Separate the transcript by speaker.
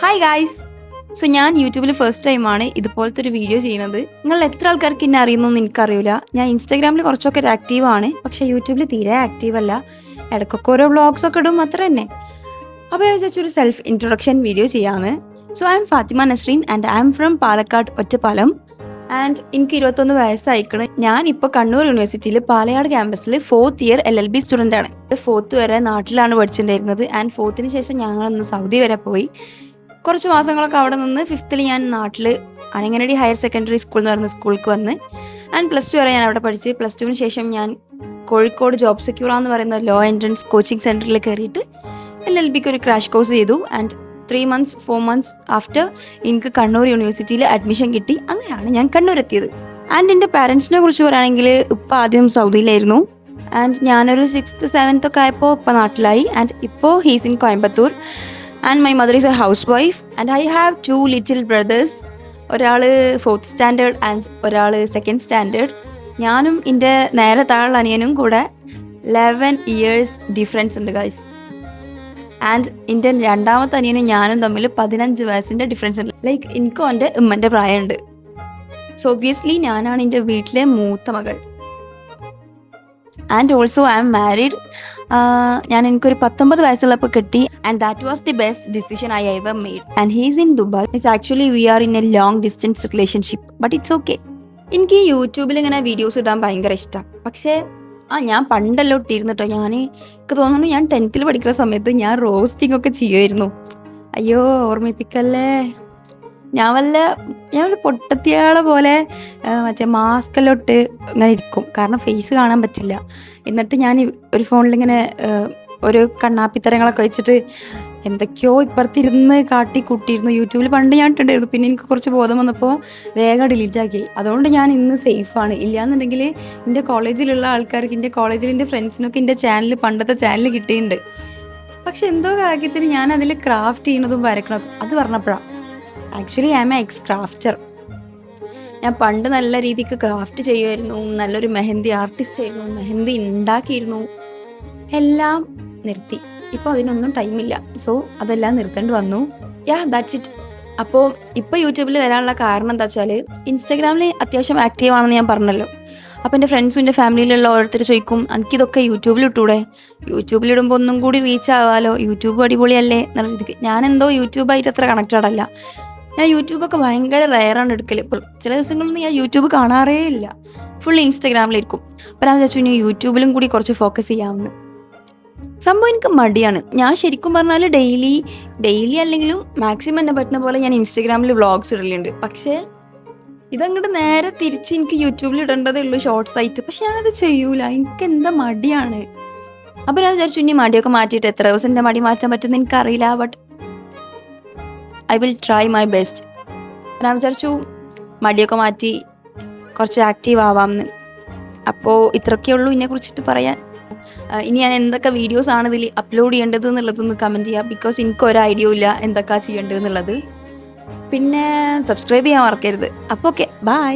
Speaker 1: Hi guys. So ഞാൻ യൂട്യൂബിൽ first ടൈമാണ് ഇതുപോലത്തെ ഒരു വീഡിയോ ചെയ്യുന്നത്. നിങ്ങൾ എത്ര ആൾക്കാർക്ക് എന്നെ അറിയുന്നതെന്ന് എനിക്കറിയില്ല. ഞാൻ ഇൻസ്റ്റാഗ്രാമിൽ കുറച്ചൊക്കെ ഒരു ആക്റ്റീവാണ്, പക്ഷേ യൂട്യൂബിൽ തീരെ ആക്റ്റീവ് അല്ല. ഇടയ്ക്കൊക്കെ ഓരോ വ്ളോഗ്സൊക്കെ ഇടും, അത്ര തന്നെ. അപ്പോൾ ഞാൻ വിചാരിച്ചൊരു സെൽഫ് ഇൻട്രൊഡക്ഷൻ വീഡിയോ ചെയ്യാമെന്ന്. So I am Fathima Nasreen and I am from Palakkad Ottapalam. And എനിക്ക് 21 വയസ്സായിക്കണം. ഞാനിപ്പോൾ കണ്ണൂർ യൂണിവേഴ്സിറ്റിയിൽ പാലയാട് ക്യാമ്പസിൽ 4th ഇയർ LLB സ്റ്റുഡൻ്റ് ആണ്. 4th വരെ നാട്ടിലാണ് പഠിച്ചിട്ടുണ്ടായിരുന്നത്. ആൻഡ് 4th ശേഷം ഞങ്ങളൊന്ന് സൗദി വരെ പോയി. കുറച്ച് മാസങ്ങളൊക്കെ അവിടെ നിന്ന് 5th ഞാൻ നാട്ടിൽ അനങ്ങനടി ഹയർ സെക്കൻഡറി സ്കൂൾ എന്ന് പറയുന്ന സ്കൂൾക്ക് വന്ന്. ആൻഡ് +2 വരെ ഞാൻ അവിടെ പഠിച്ച്. +2 ശേഷം ഞാൻ കോഴിക്കോട് ജോബ് സെക്യൂർ എന്ന് പറയുന്ന ലോ എൻട്രൻസ് കോച്ചിങ് സെൻറ്ററിൽ കയറിയിട്ട് LLBക്ക് ഒരു ക്രാഷ് കോഴ്സ് ചെയ്തു. ആൻഡ് 3 months 4 months ആഫ്റ്റർ എനിക്ക് കണ്ണൂർ യൂണിവേഴ്സിറ്റിയിൽ അഡ്മിഷൻ കിട്ടി. അങ്ങനെയാണ് ഞാൻ കണ്ണൂർ എത്തിയത്. ആൻഡ് എൻ്റെ പാരൻസിനെ കുറിച്ച് പറയുകയാണെങ്കിൽ ഇപ്പം ആദ്യം സൗദിയിലായിരുന്നു. ആൻഡ് ഞാനൊരു 6th 7th ഒക്കെ ആയപ്പോൾ ഇപ്പം നാട്ടിലായി. ആൻഡ് ഇപ്പോൾ he's in Coimbatore. And my mother is A house wife. And I have 2 little brothers. ഒരാൾ 4th standard ആൻഡ് ഒരാൾ 2nd standard. ഞാനും എൻ്റെ നേരെ താഴെ അനിയനും കൂടെ 11 years ഡിഫറൻസ് ഉണ്ട് ഗൈസ്. ആൻഡ് എൻ്റെ രണ്ടാമത്തെ അനിയനും ഞാനും തമ്മിൽ 15 വയസ്സിൻ്റെ ഡിഫറൻസ് ഉണ്ട്. ലൈക്ക് എനിക്കും എൻ്റെ ഉമ്മൻ്റെ പ്രായമുണ്ട്. സോ ഒബ്വിയസ്ലി ഞാനാണ് എൻ്റെ വീട്ടിലെ മൂത്ത മകൾ. And also I M married. എനിക്കൊരു 19 വയസ്സുള്ളപ്പോൾ കിട്ടി. And that was the best decision I ever made. And he's in Dubai. It's actually we are in A long distance relationship, but it's okay. എനിക്ക് യൂട്യൂബിൽ ഇങ്ങനെ വീഡിയോസ് ഇടാൻ ഭയങ്കര ഇഷ്ടം. പക്ഷേ ഞാൻ പണ്ടല്ലോ ഇട്ടിരുന്നു കേട്ടോ. എനിക്ക് തോന്നുന്നു ഞാൻ 10th പഠിക്കുന്ന സമയത്ത് ഞാൻ റോസ്റ്റിംഗ് ഒക്കെ ചെയ്യുമായിരുന്നു. അയ്യോ ഓർമ്മിപ്പിക്കല്ലേ. ഞാനൊരു പൊട്ടത്തിയാളെ പോലെ മറ്റേ മാസ്കെല്ലാം ഇട്ട് ഇങ്ങനെ ഇരിക്കും, കാരണം ഫേസ് കാണാൻ പറ്റില്ല. എന്നിട്ട് ഞാൻ ഒരു ഫോണിലിങ്ങനെ ഒരു കണ്ണാപ്പിത്തരങ്ങളൊക്കെ വെച്ചിട്ട് എന്തൊക്കെയോ ഇപ്പുറത്തിരുന്ന് കാട്ടിക്കൂട്ടിയിരുന്നു. യൂട്യൂബിൽ പണ്ട് ഞാൻ ഇട്ടുണ്ടായിരുന്നു. പിന്നെ എനിക്ക് കുറച്ച് ബോധം വന്നപ്പോൾ വേഗം ഡിലീറ്റാക്കി. അതുകൊണ്ട് ഞാൻ ഇന്ന് സേഫാണ്. ഇല്ലയെന്നുണ്ടെങ്കിൽ എൻ്റെ കോളേജിലുള്ള ആൾക്കാർക്ക്, എൻ്റെ കോളേജിൽ എൻ്റെ ഫ്രണ്ട്സിനൊക്കെ എൻ്റെ ചാനൽ, പണ്ടത്തെ ചാനൽ കിട്ടിയിട്ടുണ്ട്. പക്ഷെ എന്തോ കാര്യത്തിന് ഞാൻ അതിൽ ക്രാഫ്റ്റ് ചെയ്യുന്നതും വരക്കണതും അത് പറഞ്ഞപ്പോഴാണ്. Actually I M A X crafter. ഞാൻ പണ്ട് നല്ല രീതിക്ക് ക്രാഫ്റ്റ് ചെയ്യുമായിരുന്നു. നല്ലൊരു മെഹന്തി ആർട്ടിസ്റ്റ് ആയിരുന്നു. മെഹന്തി ഉണ്ടാക്കിയിരുന്നു. എല്ലാം നിർത്തി. ഇപ്പോൾ അതിനൊന്നും ടൈമില്ല. സോ അതെല്ലാം നിർത്തേണ്ടി വന്നു. That's it. അപ്പോൾ ഇപ്പോൾ യൂട്യൂബിൽ വരാനുള്ള കാരണം എന്താ വെച്ചാൽ, ഇൻസ്റ്റാഗ്രാമിൽ അത്യാവശ്യം ആക്റ്റീവ് ആണെന്ന് ഞാൻ പറഞ്ഞല്ലോ. അപ്പോൾ എൻ്റെ ഫ്രണ്ട്സും എൻ്റെ ഫാമിലിയിലുള്ള ഓരോരുത്തർ ചോദിക്കും, എനിക്കിതൊക്കെ യൂട്യൂബിലിട്ടൂടെ? യൂട്യൂബിലിടുമ്പോൾ ഒന്നും കൂടി റീച്ച് ആവാമല്ലോ, യൂട്യൂബ് അടിപൊളിയല്ലേ എന്നുള്ള രീതിക്ക്. ഞാനെന്തോ യൂട്യൂബായിട്ട് അത്ര കണക്റ്റഡ് അല്ല. ഞാൻ യൂട്യൂബൊക്കെ ഭയങ്കര റയറാണ് എടുക്കൽ. ഇപ്പോൾ ചില ദിവസങ്ങളൊന്നും ഞാൻ യൂട്യൂബ് കാണാറേ ഇല്ല, ഫുൾ ഇൻസ്റ്റാഗ്രാമിലിരിക്കും. അപ്പോൾ ഞാൻ വിചാരിച്ചു ഇനി യൂട്യൂബിലും കൂടി കുറച്ച് ഫോക്കസ് ചെയ്യാമെന്ന്. സംഭവം എനിക്ക് മടിയാണ്. ഞാൻ ശരിക്കും പറഞ്ഞാൽ ഡെയിലി അല്ലെങ്കിലും മാക്സിമം എന്നെ പറ്റുന്ന പോലെ ഞാൻ ഇൻസ്റ്റാഗ്രാമിൽ വ്ളോഗ്സ് ഇടലുണ്ട്. പക്ഷേ ഇതങ്ങോട്ട് നേരെ തിരിച്ച് എനിക്ക് യൂട്യൂബിൽ ഇടേണ്ടതേ ഉള്ളൂ, ഷോർട്സ് ആയിട്ട്. പക്ഷെ ഞാനത് ചെയ്യൂല, എനിക്ക് എന്താ മടിയാണ്. അപ്പോൾ ഞാൻ വിചാരിച്ചു ഇനി മടിയൊക്കെ മാറ്റിയിട്ട് എത്ര ദിവസം എൻ്റെ മടി മാറ്റാൻ പറ്റുമെന്ന് എനിക്കറിയില്ല, but I will try my best. ഞാൻ വിചാരിച്ചു മടിയൊക്കെ മാറ്റി കുറച്ച് ആക്റ്റീവ് ആവാമെന്ന്. അപ്പോൾ ഇത്രയൊക്കെ ഉള്ളൂ ഇതിനെക്കുറിച്ചിട്ട് പറയാൻ. ഇനി ഞാൻ എന്തൊക്കെ വീഡിയോസാണ് ഇതിൽ അപ്ലോഡ് ചെയ്യേണ്ടത് എന്നുള്ളതൊന്ന് കമൻറ്റ് ചെയ്യാം. ബിക്കോസ് എനിക്കൊരു ഐഡിയ ഇല്ല എന്തൊക്കെയാണ് ചെയ്യേണ്ടത് എന്നുള്ളത്. പിന്നെ സബ്സ്ക്രൈബ് ചെയ്യാൻ മറക്കരുത്. അപ്പോൾ ഓക്കെ, ബൈ.